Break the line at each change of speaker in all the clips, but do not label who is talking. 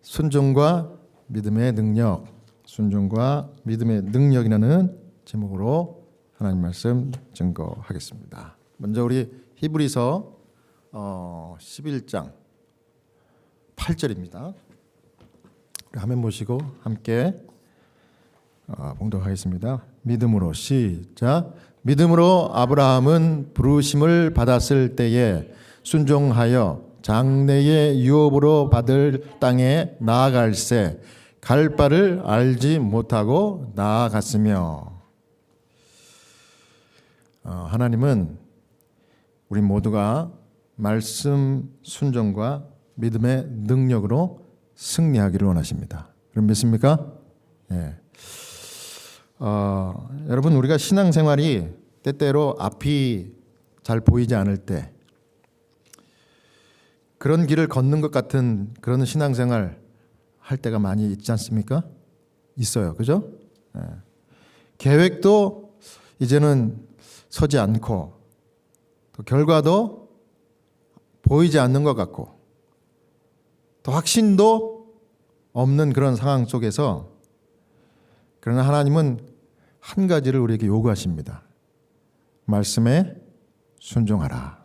순종과 믿음의 능력, 순종과 믿음의 능력이라는 제목으로 하나님 말씀 증거하겠습니다. 먼저 우리 히브리서 11장 8절입니다. 우리 화면 보시고 함께 봉독하겠습니다. 믿음으로 시작. 믿음으로 아브라함은 부르심을 받았을 때에 순종하여 장래의 유업으로 받을 땅에 나아갈새 갈 바를 알지 못하고 나아갔으며. 하나님은 우리 모두가 말씀 순종과 믿음의 능력으로 승리하기를 원하십니다. 그럼 믿습니까? 네. 여러분, 우리가 신앙생활이 때때로 앞이 잘 보이지 않을 때 그런 길을 걷는 것 같은 그런 신앙생활 할 때가 많이 있지 않습니까? 있어요. 그죠? 네. 계획도 이제는 서지 않고 또 결과도 보이지 않는 것 같고 또 확신도 없는 그런 상황 속에서, 그러나 하나님은 한 가지를 우리에게 요구하십니다. 말씀에 순종하라.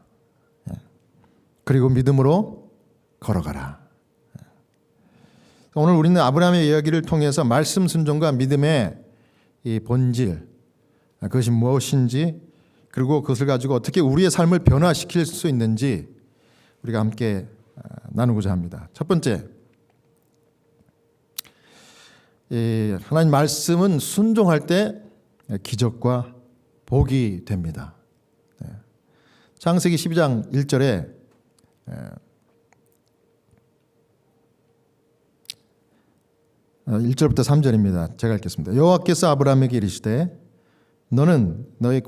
그리고 믿음으로 걸어가라. 오늘 우리는 아브라함의 이야기를 통해서 말씀 순종과 믿음의 이 본질, 그것이 무엇인지, 그리고 그것을 가지고 어떻게 우리의 삶을 변화시킬 수 있는지 우리가 함께 나누고자 합니다. 첫 번째, 하나님 말씀은 순종할 때 기적과 복이 됩니다. 창세기 12장 1절에 1절부터 3절입니다. 제가 읽겠습니다. 여호와께서 아브라함에게 이르시되 너는 너의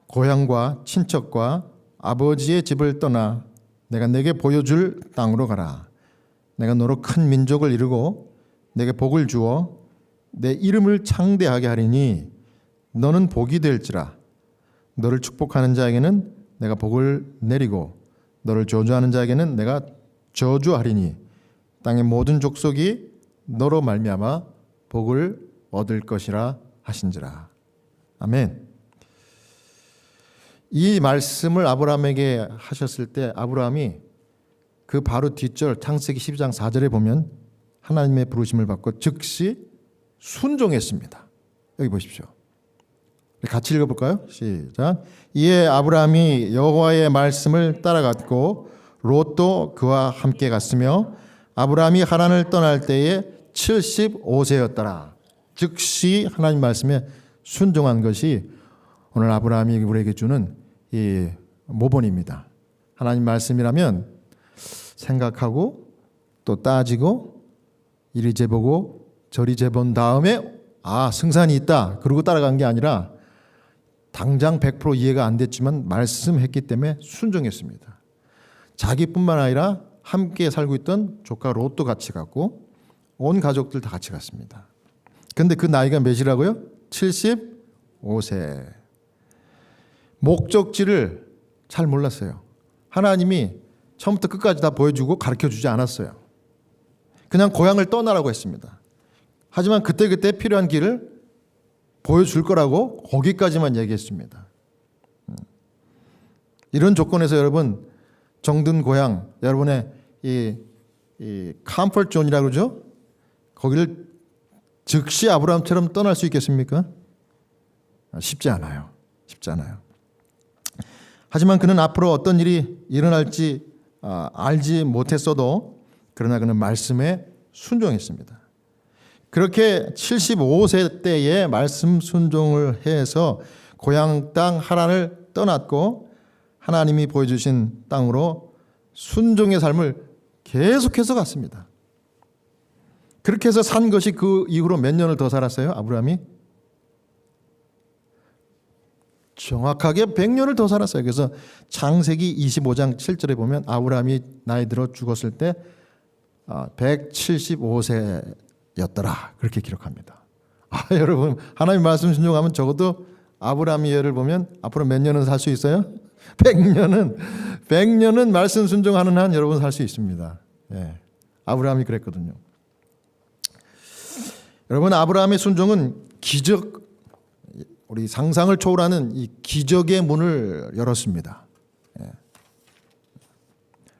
고향과 친척과 아버지의 집을 떠나 내가 내게 보여줄 땅으로 가라. 내가 너로 큰 민족을 이루고 내게 복을 주어 내 이름을 창대하게 하리니 너는 복이 될지라. 너를 축복하는 자에게는 내가 복을 내리고 너를 저주하는 자에게는 내가 저주하리니 땅의 모든 족속이 너로 말미암아 복을 얻을 것이라 하신지라. 아멘. 이 말씀을 아브라함에게 하셨을 때 아브라함이 그 바로 뒷절 창세기 12장 4절에 보면 하나님의 부르심을 받고 즉시 순종했습니다. 여기 보십시오. 같이 읽어볼까요? 시작. 이에 아브라함이 여호와의 말씀을 따라갔고 롯도 그와 함께 갔으며 아브라함이 하란을 떠날 때에 75세였더라. 즉시 하나님 말씀에 순종한 것이 오늘 아브라함이 우리에게 주는 이 모본입니다. 하나님 말씀이라면 생각하고 또 따지고 이리 재보고 저리 재본 다음에 승산이 있다 그러고 따라간 게 아니라 당장 100% 이해가 안 됐지만 말씀했기 때문에 순종했습니다. 자기뿐만 아니라 함께 살고 있던 조카 롯도 같이 갔고 온 가족들 다 같이 갔습니다. 그런데 그 나이가 몇이라고요? 75세. 목적지를 잘 몰랐어요. 하나님이 처음부터 끝까지 다 보여주고 가르쳐주지 않았어요. 그냥 고향을 떠나라고 했습니다. 하지만 그때그때 필요한 길을 보여줄 거라고 거기까지만 얘기했습니다. 이런 조건에서 여러분 정든 고향, 여러분의 이 컴포트 존이라고 그러죠? 거기를 즉시 아브라함처럼 떠날 수 있겠습니까? 쉽지 않아요. 쉽지 않아요. 하지만 그는 앞으로 어떤 일이 일어날지 알지 못했어도 그러나 그는 말씀에 순종했습니다. 그렇게 75세 때에 말씀 순종을 해서 고향 땅 하란을 떠났고 하나님이 보여주신 땅으로 순종의 삶을 계속해서 갔습니다. 그렇게 해서 산 것이 그 이후로 몇 년을 더 살았어요? 아브라함이? 정확하게 100년을 더 살았어요. 그래서 창세기 25장 7절에 보면 아브라함이 나이 들어 죽었을 때 175세였더라. 그렇게 기록합니다. 여러분, 하나님 말씀 순종하면 적어도 아브라함의 예를 보면 앞으로 몇 년은 살 수 있어요? 100년은 말씀 순종하는 한 여러분 살 수 있습니다. 예. 아브라함이 그랬거든요. 여러분, 아브라함의 순종은 기적, 우리 상상을 초월하는 이 기적의 문을 열었습니다.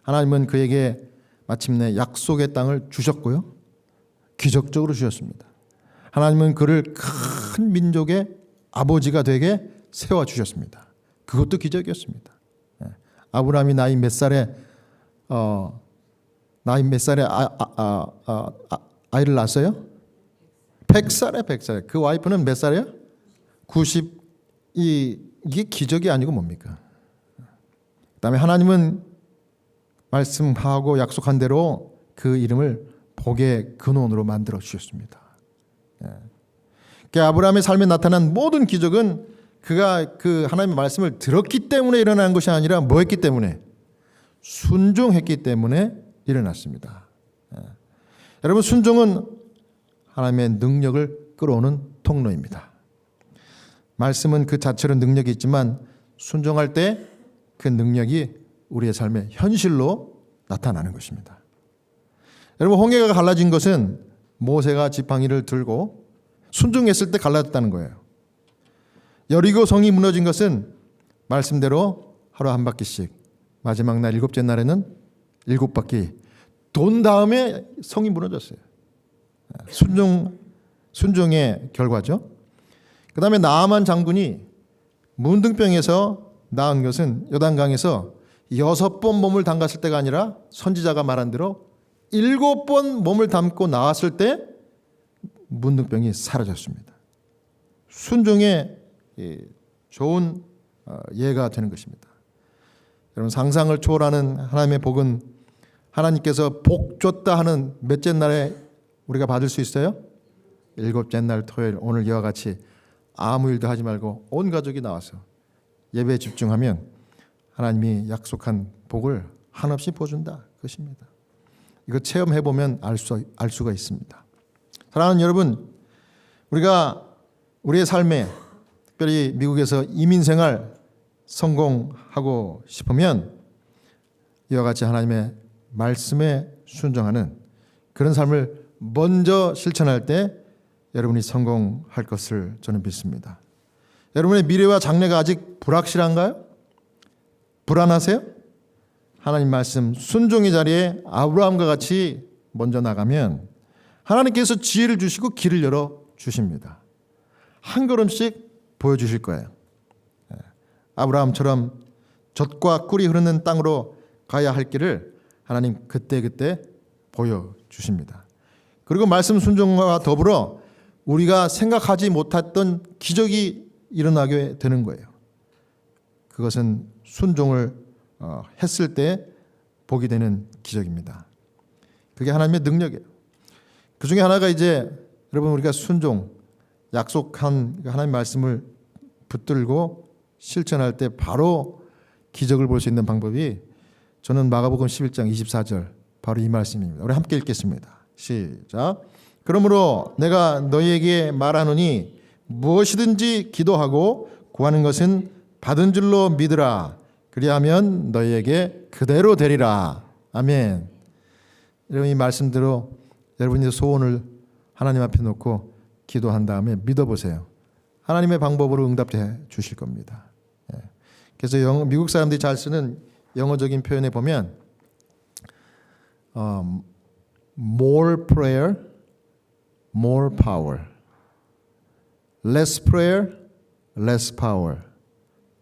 하나님은 그에게 마침내 약속의 땅을 주셨고요. 기적적으로 주셨습니다. 하나님은 그를 큰 민족의 아버지가 되게 세워주셨습니다. 그것도 기적이었습니다. 아브라함이 나이 몇 살에 아이를 낳았어요? 100살에. 그 와이프는 몇 살이에요? 90. 이게 기적이 아니고 뭡니까? 그다음에 하나님은 말씀하고 약속한 대로 그 이름을 복의 근원으로 만들어 주셨습니다. 아브라함의 삶에 나타난 모든 기적은 그가 그 하나님의 말씀을 들었기 때문에 일어난 것이 아니라 뭐 했기 때문에? 순종했기 때문에 일어났습니다. 여러분, 순종은 하나님의 능력을 끌어오는 통로입니다. 말씀은 그 자체로 능력이 있지만 순종할 때 그 능력이 우리의 삶의 현실로 나타나는 것입니다. 여러분, 홍해가 갈라진 것은 모세가 지팡이를 들고 순종했을 때 갈라졌다는 거예요. 여리고 성이 무너진 것은 말씀대로 하루 한 바퀴씩, 마지막 날 일곱째 날에는 7바퀴 돈 다음에 성이 무너졌어요. 순종의 결과죠. 그 다음에 나아만 장군이 문둥병에서 나은 것은 요단강에서 6번 몸을 담갔을 때가 아니라 선지자가 말한 대로 7번 몸을 담고 나왔을 때 문둥병이 사라졌습니다. 순종의 좋은 예가 되는 것입니다. 여러분, 상상을 초월하는 하나님의 복은 하나님께서 복 줬다 하는 몇째 날에 우리가 받을 수 있어요? 7째 날 토요일, 오늘 이와 같이 아무 일도 하지 말고 온 가족이 나와서 예배에 집중하면 하나님이 약속한 복을 한없이 보여준다, 그것입니다. 이거 체험해보면 알 수가 있습니다. 사랑하는 여러분, 우리가 우리의 삶에, 특별히 미국에서 이민생활 성공하고 싶으면 이와 같이 하나님의 말씀에 순종하는 그런 삶을 먼저 실천할 때 여러분이 성공할 것을 저는 믿습니다. 여러분의 미래와 장래가 아직 불확실한가요? 불안하세요? 하나님 말씀 순종의 자리에 아브라함과 같이 먼저 나가면 하나님께서 지혜를 주시고 길을 열어 주십니다. 한 걸음씩 보여주실 거예요. 아브라함처럼 젖과 꿀이 흐르는 땅으로 가야 할 길을 하나님 그때그때 보여주십니다. 그리고 말씀 순종과 더불어 우리가 생각하지 못했던 기적이 일어나게 되는 거예요. 그것은 순종을 했을 때 보게 되는 기적입니다. 그게 하나님의 능력이에요. 그 중에 하나가 이제 여러분, 우리가 순종, 약속한 하나님의 말씀을 붙들고 실천할 때 바로 기적을 볼 수 있는 방법이, 저는 마가복음 11장 24절 바로 이 말씀입니다. 우리 함께 읽겠습니다. 시작. 그러므로 내가 너희에게 말하노니 무엇이든지 기도하고 구하는 것은 받은 줄로 믿으라. 그리하면 너희에게 그대로 되리라. 아멘. 여러분, 이 말씀대로 여러분의 소원을 하나님 앞에 놓고 기도한 다음에 믿어보세요. 하나님의 방법으로 응답해 주실 겁니다. 그래서 미국 사람들이 잘 쓰는 영어적인 표현에 보면 more prayer, more power. Less prayer, less power.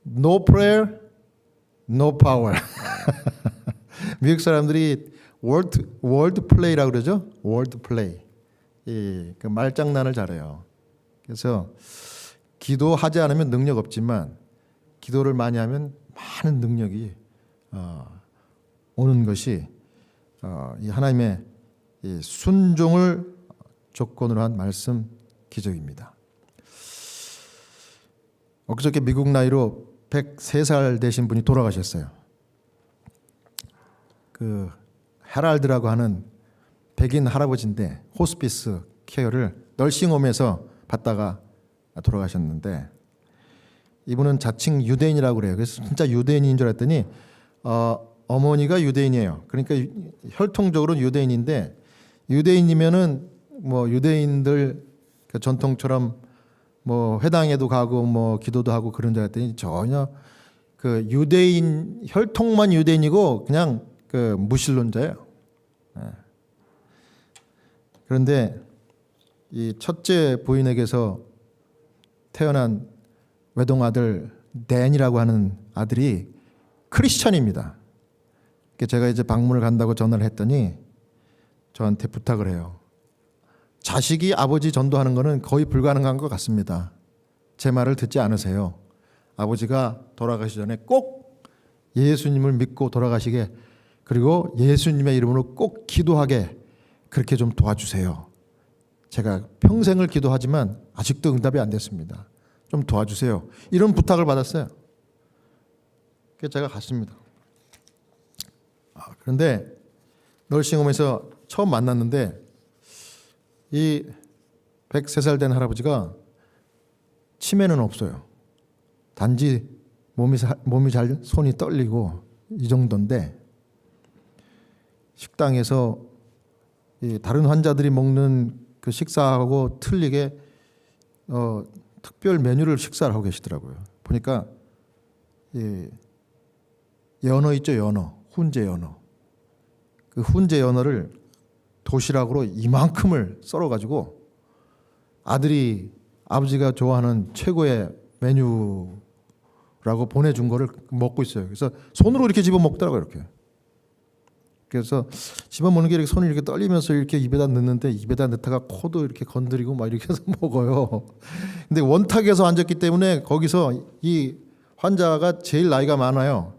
No prayer, no power. 미국 사람들이 word play라고 그러죠. word play. 그 말장난을 잘해요. 그래서 기도하지 않으면 능력 없지만 기도를 많이 하면 많은 능력이 오는 것이 이 하나님의 이 순종을 조건으로 한 말씀 기적입니다. 엊그저께 미국 나이로 103살 되신 분이 돌아가셨어요. 그 헤랄드라고 하는 백인 할아버지인데 호스피스 케어를 널싱홈에서 받다가 돌아가셨는데, 이분은 자칭 유대인이라고 그래요. 그래서 진짜 유대인인 줄 알았더니 어머니가 유대인이에요. 그러니까 혈통적으로 유대인인데 유대인이면은 뭐 유대인들 그 전통처럼 뭐 회당에도 가고 뭐 기도도 하고 그런 줄 알았더니 전혀 그 유대인 혈통만 유대인이고 그냥 그 무신론자예요. 그런데 이 첫째 부인에게서 태어난 외동아들 댄이라고 하는 아들이 크리스천입니다. 제가 이제 방문을 간다고 전화를 했더니 저한테 부탁을 해요. 자식이 아버지 전도하는 거는 거의 불가능한 것 같습니다. 제 말을 듣지 않으세요. 아버지가 돌아가시기 전에 꼭 예수님을 믿고 돌아가시게, 그리고 예수님의 이름으로 꼭 기도하게 그렇게 좀 도와주세요. 제가 평생을 기도하지만 아직도 응답이 안 됐습니다. 좀 도와주세요. 이런 부탁을 받았어요. 그래서 제가 갔습니다. 그런데 널싱홈에서 처음 만났는데 이 103살 된 할아버지가 치매는 없어요. 단지 몸이 잘 손이 떨리고 이 정도인데 식당에서 이 다른 환자들이 먹는 그 식사하고 틀리게 특별 메뉴를 식사를 하고 계시더라고요. 보니까 이 연어 있죠, 연어, 훈제 연어. 그 훈제 연어를 도시락으로 이만큼을 썰어가지고 아버지가 좋아하는 최고의 메뉴라고 보내준 거를 먹고 있어요. 그래서 손으로 이렇게 집어 먹더라고요, 이렇게. 그래서 집어 먹는 게 이렇게 손이 이렇게 떨리면서 이렇게 입에다 넣는데 입에다 넣다가 코도 이렇게 건드리고 막 이렇게 해서 먹어요. 근데 원탁에서 앉았기 때문에 거기서 이 환자가 제일 나이가 많아요.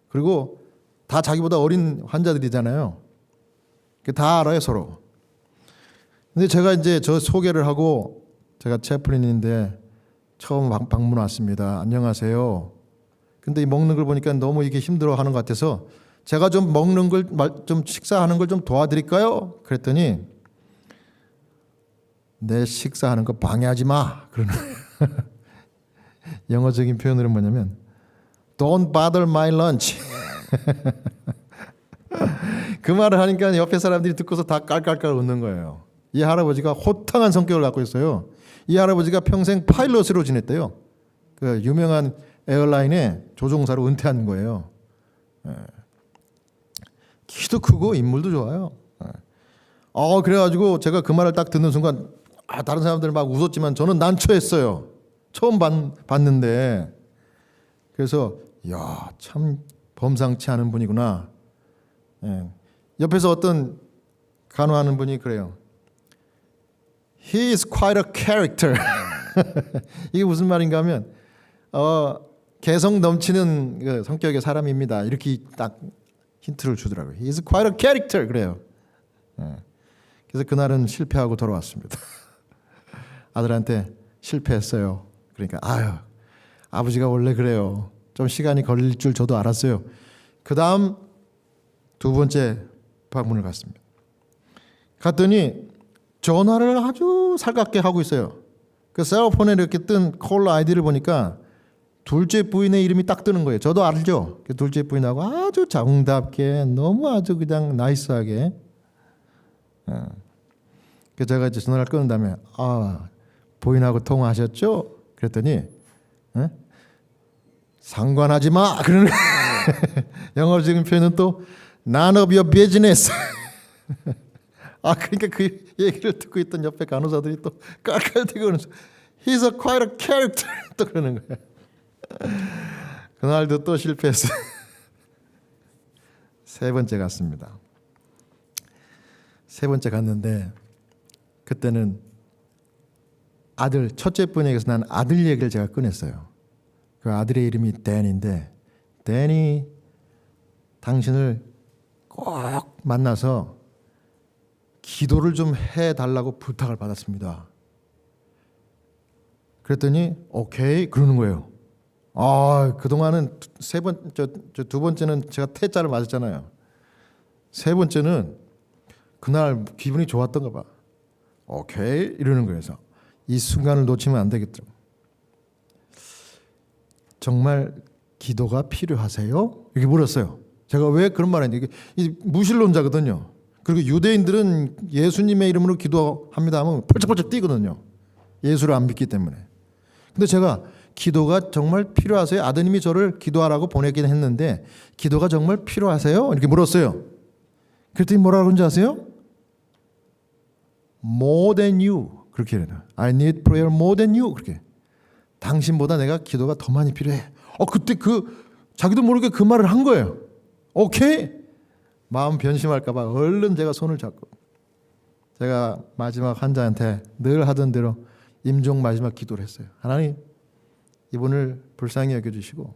그리고 다 자기보다 어린 환자들이잖아요. 다 알아요, 서로. 근데 제가 이제 저 소개를 하고 제가 채플린인데 처음 방문 왔습니다. 안녕하세요. 근데 이 먹는 걸 보니까 너무 이게 힘들어하는 것 같아서 제가 좀 먹는 걸 좀 식사하는 걸 좀 도와드릴까요? 그랬더니 내 식사하는 거 방해하지 마. 그러는 영어적인 표현으로 뭐냐면 Don't bother my lunch. 그 말을 하니까 옆에 사람들이 듣고서 다 깔깔깔 웃는 거예요. 이 할아버지가 호탕한 성격을 갖고 있어요. 이 할아버지가 평생 파일럿으로 지냈대요. 그 유명한 에어라인의 조종사로 은퇴한 거예요. 키도 크고 인물도 좋아요. 그래가지고 제가 그 말을 딱 듣는 순간 다른 사람들은 막 웃었지만 저는 난처했어요. 처음 봤는데. 그래서 야, 참 범상치 않은 분이구나. 옆에서 어떤 간호하는 분이 그래요. He is quite a character. 이게 무슨 말인가 하면 개성 넘치는 그 성격의 사람입니다. 이렇게 딱 힌트를 주더라고요. He is quite a character. 그래요. 그래서 그날은 실패하고 돌아왔습니다. 아들한테 실패했어요. 그러니까 아버지가 원래 그래요. 좀 시간이 걸릴 줄 저도 알았어요. 그 다음 두 번째 방문을 갔습니다. 갔더니 전화를 아주 살갑게 하고 있어요. 그 셀폰에 이렇게 뜬 콜 아이디를 보니까 둘째 부인의 이름이 딱 뜨는 거예요. 저도 알죠. 그 둘째 부인하고 아주 정답게 너무 아주 그냥 나이스하게. 그 제가 이제 전화를 끊은 다음에 부인하고 통화하셨죠? 그랬더니 상관하지 마. 그러는 영어적인 표현은 또 None of your business. 그러니까 그 얘기를 듣고 있던 옆에 간호사들이 또 깔깔대고 그러면서 He's a quite a character. 또 그러는 거야. 그날도 또 실패했어요. 세 번째 갔습니다. 세 번째 갔는데 그때는 첫째 분에게서 난 아들 얘기를 제가 꺼냈어요. 그 아들의 이름이 댄인데 댄이 당신을 꼭 만나서 기도를 좀 해달라고 부탁을 받았습니다. 그랬더니 오케이 그러는 거예요. 그동안은 두 번째는 제가 태자를 맞았잖아요. 세 번째는 그날 기분이 좋았던가 봐. 오케이 이러는 거예요. 그래서 이 순간을 놓치면 안 되겠더라고요. 정말 기도가 필요하세요? 이렇게 물었어요. 제가 왜 그런 말을 했냐. 이 무신론자거든요. 그리고 유대인들은 예수님의 이름으로 기도합니다 하면 펄쩍펄쩍 뛰거든요. 예수를 안 믿기 때문에. 근데 제가 기도가 정말 필요하세요? 아드님이 저를 기도하라고 보내긴 했는데 기도가 정말 필요하세요? 이렇게 물었어요. 그랬더니 뭐라고 그런지 아세요? More than you. 그렇게 해요. I need prayer more than you. 그렇게. 당신보다 내가 기도가 더 많이 필요해. 그때 자기도 모르게 그 말을 한 거예요. 오케이. 마음 변심할까 봐 얼른 제가 손을 잡고 제가 마지막 환자한테 늘 하던 대로 임종 마지막 기도를 했어요. 하나님, 이분을 불쌍히 여겨주시고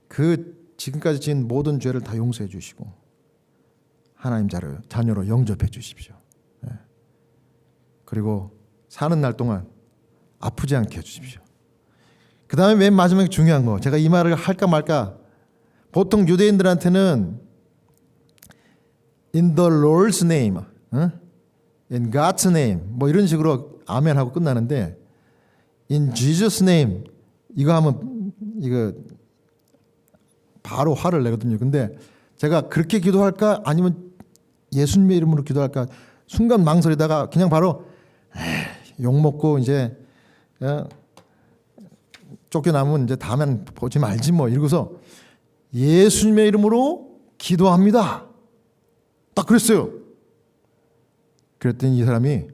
그 지금까지 지은 모든 죄를 다 용서해 주시고 하나님 자녀로 영접해 주십시오. 그리고 사는 날 동안 아프지 않게 해주십시오. 그 다음에 맨 마지막에 중요한 거, 제가 이 말을 할까 말까. 보통 유대인들한테는 In the Lord's name, In God's name 뭐 이런 식으로 아멘 하고 끝나는데 In Jesus' name 이거 하면 이거 바로 화를 내거든요. 근데 제가 그렇게 기도할까 아니면 예수님의 이름으로 기도할까 순간 망설이다가 그냥 바로 욕먹고 이제 쫓겨나면 이제 다음엔 보지 말지 뭐 이러고서 예수님의 이름으로 기도합니다. 딱 그랬어요. 그랬더니 이 사람이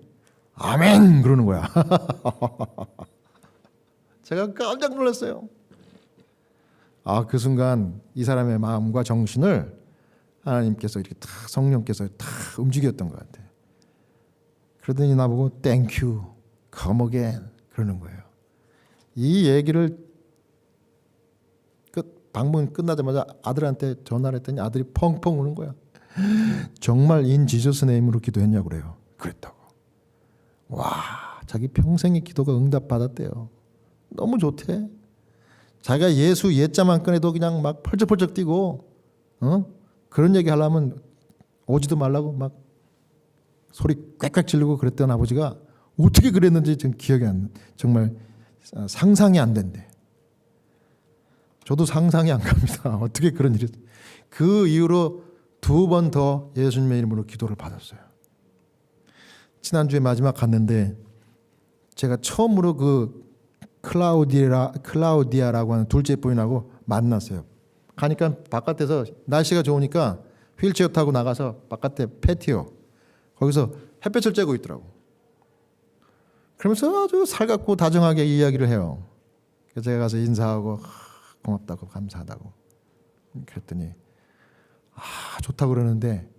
아멘 그러는 거야. 제가 깜짝 놀랐어요. 그 순간 이 사람의 마음과 정신을 하나님께서 이렇게 탁 성령께서 탁 움직였던 것 같아요. 그러더니 나보고 Thank you, come again 그러는 거예요. 이 얘기를 방문 끝나자마자 아들한테 전화를 했더니 아들이 펑펑 우는 거야. 정말 인 지저스 네임으로 기도했냐고 그래요. 그랬다고. 와, 자기 평생의 기도가 응답받았대요. 너무 좋대. 자기가 예수 예자만 꺼내도 그냥 막 펄쩍펄쩍 뛰고 그런 얘기 하려면 오지도 말라고 막 소리 꽥꽥 지르고 그랬던 아버지가 어떻게 그랬는지 지금 기억이 안 나. 정말 상상이 안 된대. 저도 상상이 안 갑니다. 어떻게 그런 일이. 그 이후로 2번 더 예수님의 이름으로 기도를 받았어요. 지난주에 마지막 갔는데 제가 처음으로 그 클라우디아라고 하는 둘째 부인하고 만났어요. 가니까 바깥에서 날씨가 좋으니까 휠체어 타고 나가서 바깥에 패티오 거기서 햇볕을 쬐고 있더라고. 그러면서 아주 살갑고 다정하게 이야기를 해요. 그래서 제가 가서 인사하고 고맙다고 감사하다고 그랬더니 좋다고 그러는데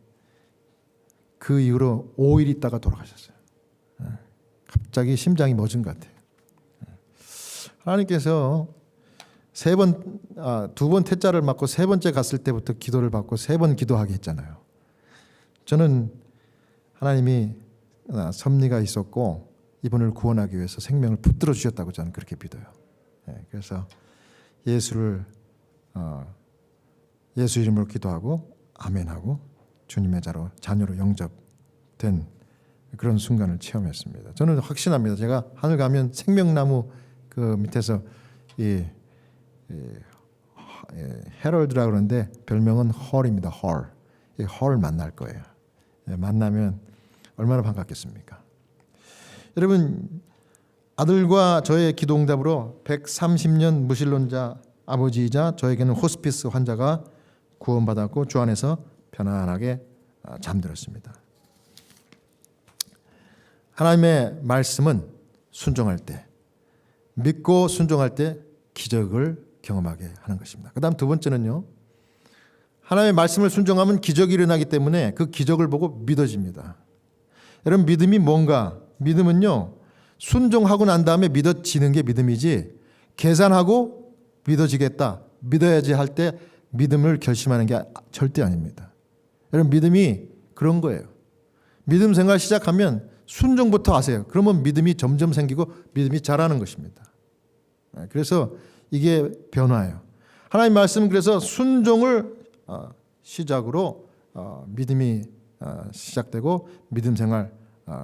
그 이후로 5일 있다가 돌아가셨어요. 갑자기 심장이 멎은 것 같아요. 하나님께서 2번 태자를 맞고 3번째 갔을 때부터 기도를 받고 3번 기도하게 했잖아요. 저는 하나님이 섭리가 있었고 이분을 구원하기 위해서 생명을 붙들어 주셨다고 저는 그렇게 믿어요. 그래서 예수 이름으로 기도하고 아멘하고 주님의 자녀로 영접된 그런 순간을 체험했습니다. 저는 확신합니다. 제가 하늘 가면 생명나무 그 밑에서 이 헤럴드라고 그러는데 별명은 헐입니다. 헐. 이 헐 만날 거예요. 만나면 얼마나 반갑겠습니까? 여러분, 아들과 저의 기도 응답으로 130년 무신론자 아버지이자 저에게는 호스피스 환자가 구원받았고 주 안에서 편안하게 잠들었습니다. 하나님의 말씀은 순종할 때, 믿고 순종할 때 기적을 경험하게 하는 것입니다. 그 다음 2번째는요. 하나님의 말씀을 순종하면 기적이 일어나기 때문에 그 기적을 보고 믿어집니다. 여러분, 믿음이 뭔가? 믿음은요. 순종하고 난 다음에 믿어지는 게 믿음이지 계산하고 믿어지겠다, 믿어야지 할 때 믿음을 결심하는 게 절대 아닙니다. 여러분, 믿음이 그런 거예요. 믿음 생활 시작하면 순종부터 하세요. 그러면 믿음이 점점 생기고 믿음이 자라는 것입니다. 그래서 이게 변화예요. 하나님 말씀은 그래서 순종을 시작으로 믿음이 시작되고 믿음 생활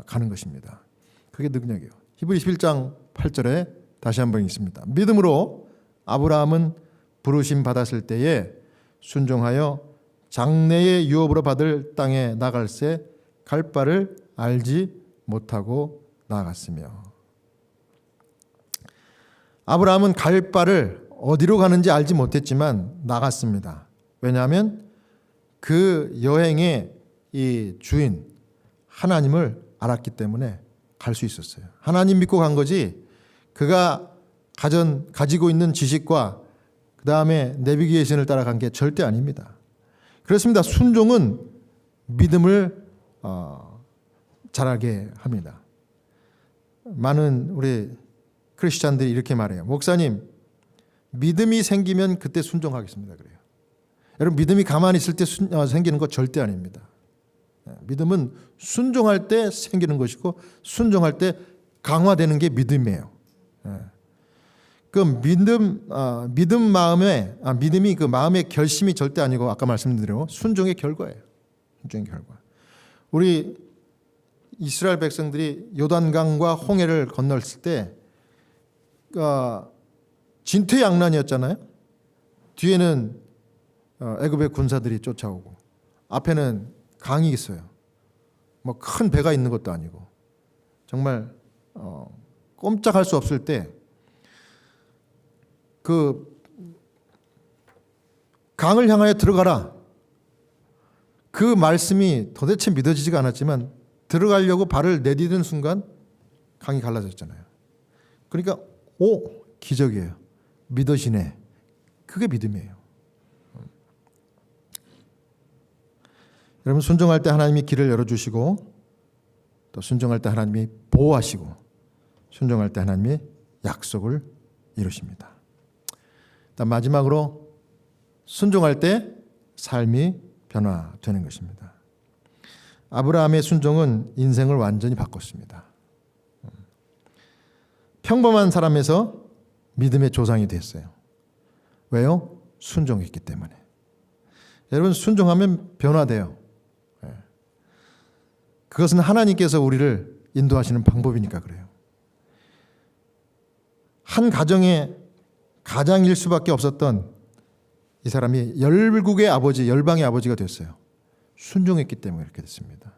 가는 것입니다. 그게 능력이에요. 히브리 11장 8절에 다시 한번 있습니다. 믿음으로 아브라함은 부르심 받았을 때에 순종하여 장래의 유업으로 받을 땅에 나갈새 갈 바를 알지 못하고 나아갔으며. 아브라함은 갈 바를 어디로 가는지 알지 못했지만 나갔습니다. 왜냐하면 그 여행의 이 주인 하나님을 알았기 때문에 갈 수 있었어요. 하나님 믿고 간 거지 그가 가지고 있는 지식과 그 다음에 내비게이션을 따라간 게 절대 아닙니다. 그렇습니다. 순종은 믿음을 자라게 합니다. 많은 우리 크리스찬들이 이렇게 말해요. 목사님, 믿음이 생기면 그때 순종하겠습니다. 그래요. 여러분, 믿음이 가만히 있을 때 생기는 거 절대 아닙니다. 믿음은 순종할 때 생기는 것이고 순종할 때 강화되는 게 믿음이에요. 그 믿음이 그 마음의 결심이 절대 아니고 아까 말씀드린 순종의 결과예요. 순종의 결과. 우리 이스라엘 백성들이 요단강과 홍해를 건넜을 때 진퇴양난이었잖아요. 뒤에는 애굽의 군사들이 쫓아오고 앞에는 강이 있어요. 뭐 큰 배가 있는 것도 아니고 정말 꼼짝할 수 없을 때 그 강을 향하여 들어가라. 그 말씀이 도대체 믿어지지가 않았지만 들어가려고 발을 내디딘 순간 강이 갈라졌잖아요. 그러니까 기적이에요. 믿어지네. 그게 믿음이에요. 여러분, 순종할 때 하나님이 길을 열어주시고 또 순종할 때 하나님이 보호하시고 순종할 때 하나님이 약속을 이루십니다. 마지막으로 순종할 때 삶이 변화되는 것입니다. 아브라함의 순종은 인생을 완전히 바꿨습니다. 평범한 사람에서 믿음의 조상이 됐어요. 왜요? 순종했기 때문에. 여러분, 순종하면 변화돼요. 그것은 하나님께서 우리를 인도하시는 방법이니까 그래요. 한 가정에 가장일 수밖에 없었던 이 사람이 열국의 아버지, 열방의 아버지가 됐어요. 순종했기 때문에 이렇게 됐습니다.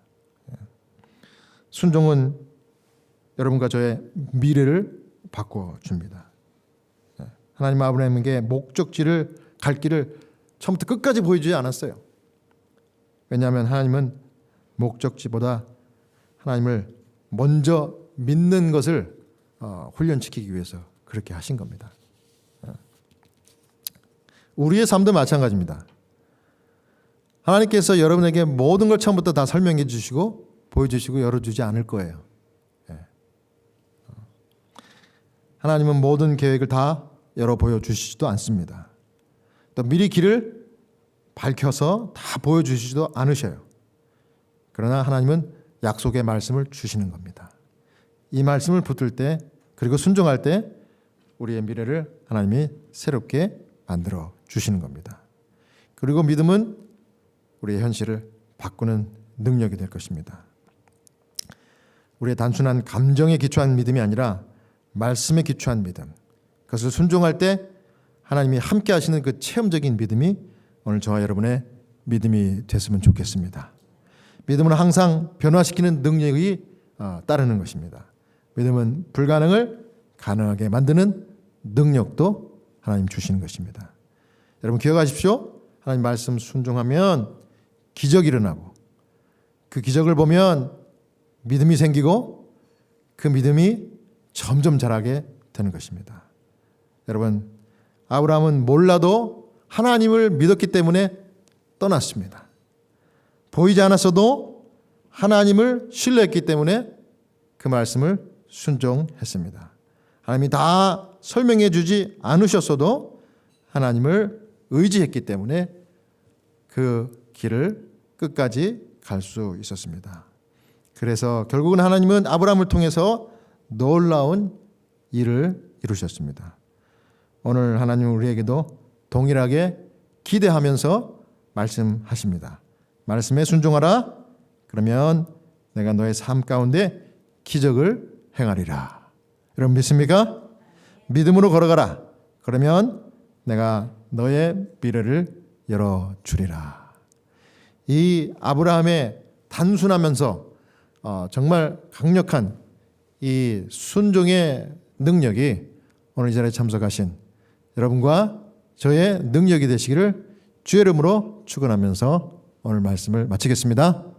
순종은 여러분과 저의 미래를 바꿔줍니다. 하나님 아브라함에게 목적지를 갈 길을 처음부터 끝까지 보여주지 않았어요. 왜냐하면 하나님은 목적지보다 하나님을 먼저 믿는 것을 훈련시키기 위해서 그렇게 하신 겁니다. 우리의 삶도 마찬가지입니다. 하나님께서 여러분에게 모든 걸 처음부터 다 설명해 주시고 보여주시고 열어주지 않을 거예요. 하나님은 모든 계획을 다 열어 보여주시지도 않습니다. 또 미리 길을 밝혀서 다 보여주시지도 않으셔요. 그러나 하나님은 약속의 말씀을 주시는 겁니다. 이 말씀을 붙들 때 그리고 순종할 때 우리의 미래를 하나님이 새롭게 만들어 주시는 겁니다. 그리고 믿음은 우리의 현실을 바꾸는 능력이 될 것입니다. 우리의 단순한 감정에 기초한 믿음이 아니라 말씀에 기초한 믿음, 그것을 순종할 때 하나님이 함께 하시는 그 체험적인 믿음이 오늘 저와 여러분의 믿음이 됐으면 좋겠습니다. 믿음은 항상 변화시키는 능력이 따르는 것입니다. 믿음은 불가능을 가능하게 만드는 능력도 하나님 주시는 것입니다. 여러분 기억하십시오. 하나님 말씀 순종하면 기적이 일어나고 그 기적을 보면 믿음이 생기고 그 믿음이 점점 자라게 되는 것입니다. 여러분, 아브라함은 몰라도 하나님을 믿었기 때문에 떠났습니다. 보이지 않았어도 하나님을 신뢰했기 때문에 그 말씀을 순종했습니다. 하나님이 다 설명해 주지 않으셨어도 하나님을 의지했기 때문에 그 길을 끝까지 갈 수 있었습니다. 그래서 결국은 하나님은 아브라함을 통해서 놀라운 일을 이루셨습니다. 오늘 하나님은 우리에게도 동일하게 기대하면서 말씀하십니다. 말씀에 순종하라. 그러면 내가 너의 삶 가운데 기적을 행하리라. 여러분 믿습니까? 믿음으로 걸어가라. 그러면 내가 너의 미래를 열어주리라. 이 아브라함의 단순하면서 정말 강력한 이 순종의 능력이 오늘 이 자리에 참석하신 여러분과 저의 능력이 되시기를 주의 이름으로 축원하면서 오늘 말씀을 마치겠습니다.